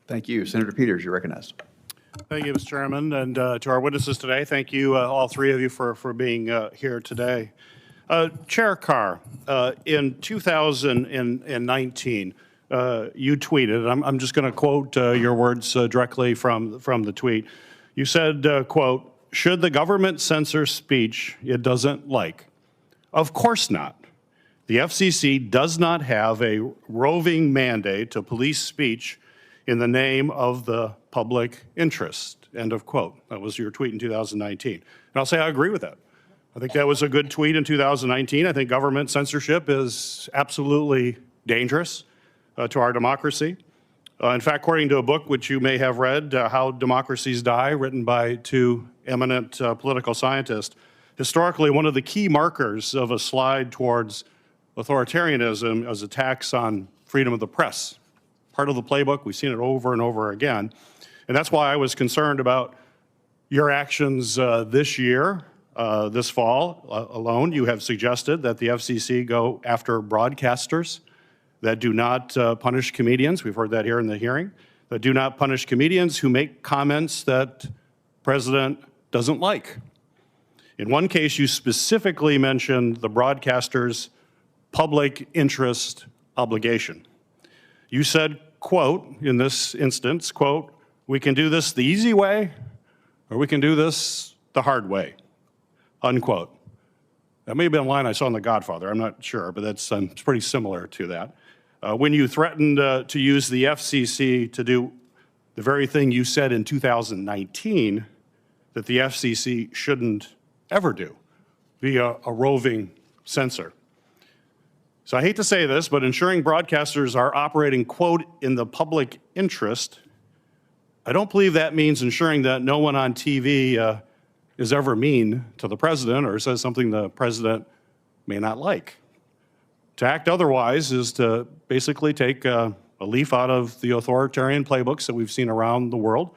Thank you. Senator Peters, you're recognized. Thank you, Mr. Chairman, and to our witnesses today, thank you, all three of you, for being here today. Chair Carr, in 2019, you tweeted, I'm just going to quote your words directly from the tweet. You said, quote, "Should the government censor speech it doesn't like? Of course not. The FCC does not have a roving mandate to police speech in the name of the public interest," end of quote. That was your tweet in 2019. And I'll say I agree with that. I think that was a good tweet in 2019. I think government censorship is absolutely dangerous to our democracy. In fact, according to a book which you may have read, How Democracies Die, written by two eminent political scientists, historically one of the key markers of a slide towards authoritarianism is attacks on freedom of the press. Part of the playbook, we've seen it over and over again. And that's why I was concerned about your actions this year, this fall alone. You have suggested that the FCC go after broadcasters that do not punish comedians. We've heard that here in the hearing. That do not punish comedians who make comments that the president doesn't like. In one case, you specifically mentioned the broadcaster's public interest obligation. You said, quote, in this instance, quote, "We can do this the easy way, or we can do this the hard way," unquote. That may have been a line I saw in The Godfather, I'm not sure, but that's it's pretty similar to that. When you threatened to use the FCC to do the very thing you said in 2019 that the FCC shouldn't ever do, be a roving censor. So I hate to say this, but ensuring broadcasters are operating, quote, "in the public interest," I don't believe that means ensuring that no one on TV is ever mean to the president or says something the president may not like. To act otherwise is to basically take a leaf out of the authoritarian playbooks that we've seen around the world.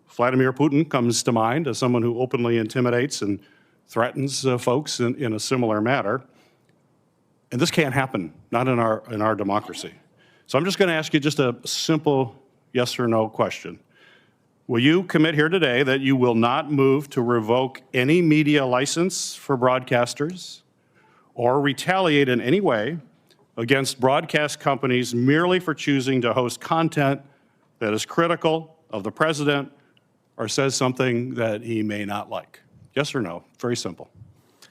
Vladimir Putin comes to mind as someone who openly intimidates and threatens folks in a similar manner. And this can't happen, not in our democracy. So I'm just going to ask you just a simple yes or no question. Will you commit here today that you will not move to revoke any media license for broadcasters or retaliate in any way against broadcast companies merely for choosing to host content that is critical of the president or says something that he may not like? Yes or no? Very simple.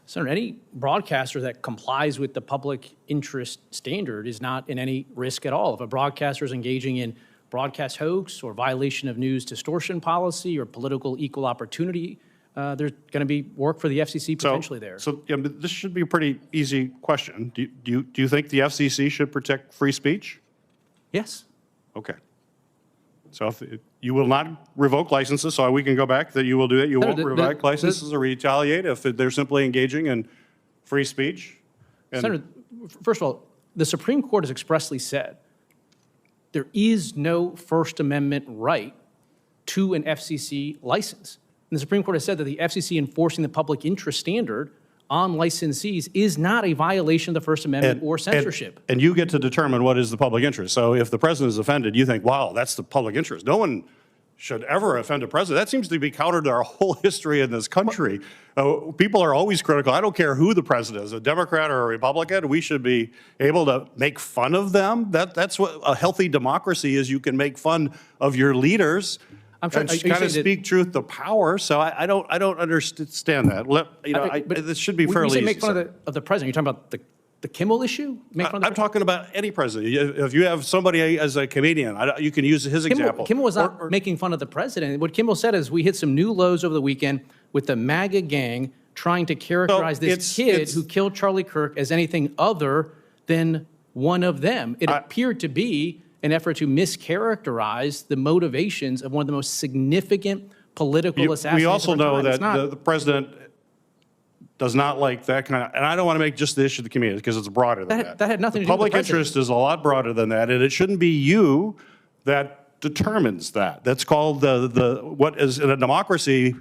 Senator, any broadcaster that complies with the public interest standard is not in any risk at all. If a broadcaster is engaging in broadcast hoax or violation of news distortion policy or political equal opportunity, there's going to be work for the FCC potentially there. So yeah, this should be a pretty easy question. Do you think the FCC should protect free speech? Yes. Okay. So if you will not revoke licenses, so we can go back that you will do it. You won't revoke licenses or retaliate if they're simply engaging in free speech? Senator, first of all, the Supreme Court has expressly said there is no First Amendment right to an FCC license. And the Supreme Court has said that the FCC enforcing the public interest standard on licensees is not a violation of the First Amendment or censorship. And you get to determine what is the public interest. So if the president is offended, you think, wow, that's the public interest. No one should ever offend a president. That seems to be counter to our whole history in this country. People are always critical. I don't care who the president is, a Democrat or a Republican. We should be able to make fun of them. That's what a healthy democracy is. You can make fun of your leaders. I'm trying to kind of speak truth to power. So I don't understand that. This should be fairly easy. When you say make fun of the president, you're talking about the Kimmel issue? I'm talking about any president. If you have somebody as a comedian, you can use his example. Kimmel was not making fun of the president. What Kimmel said is we hit some new lows over the weekend with the MAGA gang trying to characterize this kid who killed Charlie Kirk as anything other than one of them. It appeared to be an effort to mischaracterize the motivations of one of the most significant political assassinations. We also know that the president does not like that kind of, and I don't want to make just the issue of the community because it's broader than that. That had nothing to do with the public interest is a lot broader than that, and it shouldn't be you that determines that. That's called what is in a democracy.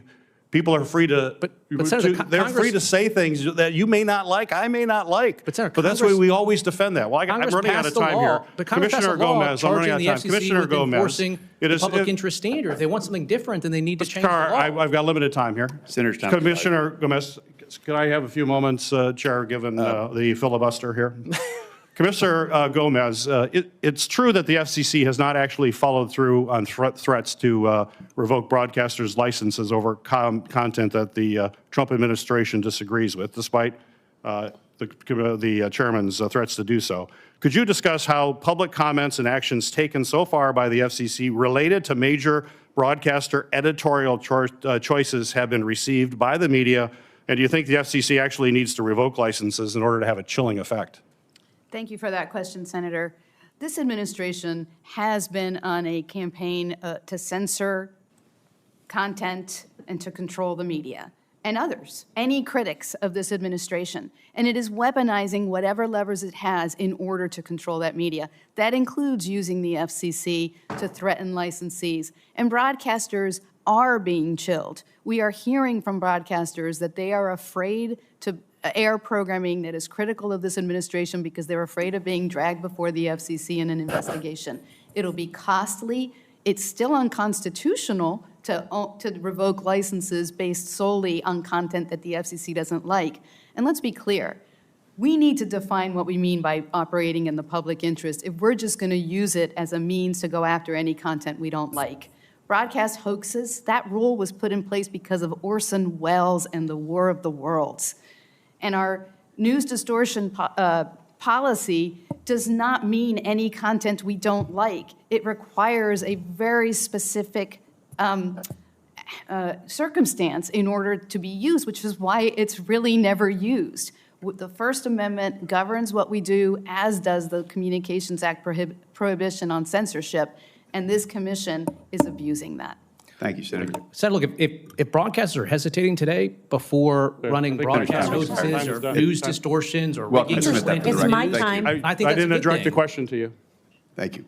People are free to, Senator, they're free to say things that you may not like, I may not like. But Senator, that's why we always defend that. Well, I'm running out of time here. But Congress passed a Commissioner law Gomez, I'm running out charging of time. the FCC Commissioner with Gomez, enforcing the public interest standard. If they want something different, then they need to change the Carr, law. I've got limited time here. Senator's time is Commissioner Gomez, could I have a few moments, Chair, given the filibuster here? Commissioner Gomez, it's true that the FCC has not actually followed through on threats to revoke broadcasters' licenses over content that the Trump administration disagrees with, despite the chairman's threats to do so. Could you discuss how public comments and actions taken so far by the FCC related to major broadcaster editorial choices have been received by the media? And do you think the FCC actually needs to revoke licenses in order to have a chilling effect? Thank you for that question, Senator. This administration has been on a campaign to censor content and to control the media and others, any critics of this administration. And it is weaponizing whatever levers it has in order to control that media. That includes using the FCC to threaten licensees. And broadcasters are being chilled. We are hearing from broadcasters that they are afraid to air programming that is critical of this administration because they're afraid of being dragged before the FCC in an investigation. It'll be costly. It's still unconstitutional to revoke licenses based solely on content that the FCC doesn't like. And let's be clear, we need to define what we mean by operating in the public interest if we're just going to use it as a means to go after any content we don't like. Broadcast hoaxes, that rule was put in place because of Orson Welles and the War of the Worlds. And our news distortion policy does not mean any content we don't like. It requires a very specific circumstance in order to be used, which is why it's really never used. The First Amendment governs what we do, as does the Communications Act prohibition on censorship, and this commission is abusing that. Thank you, Senator. Senator, look, if broadcasters are hesitating today before running broadcast hoaxes or news distortions or Well, rigging it's or my slanted time. news, Thank you. I think I that's a didn't good direct the thing. question to you. Thank you.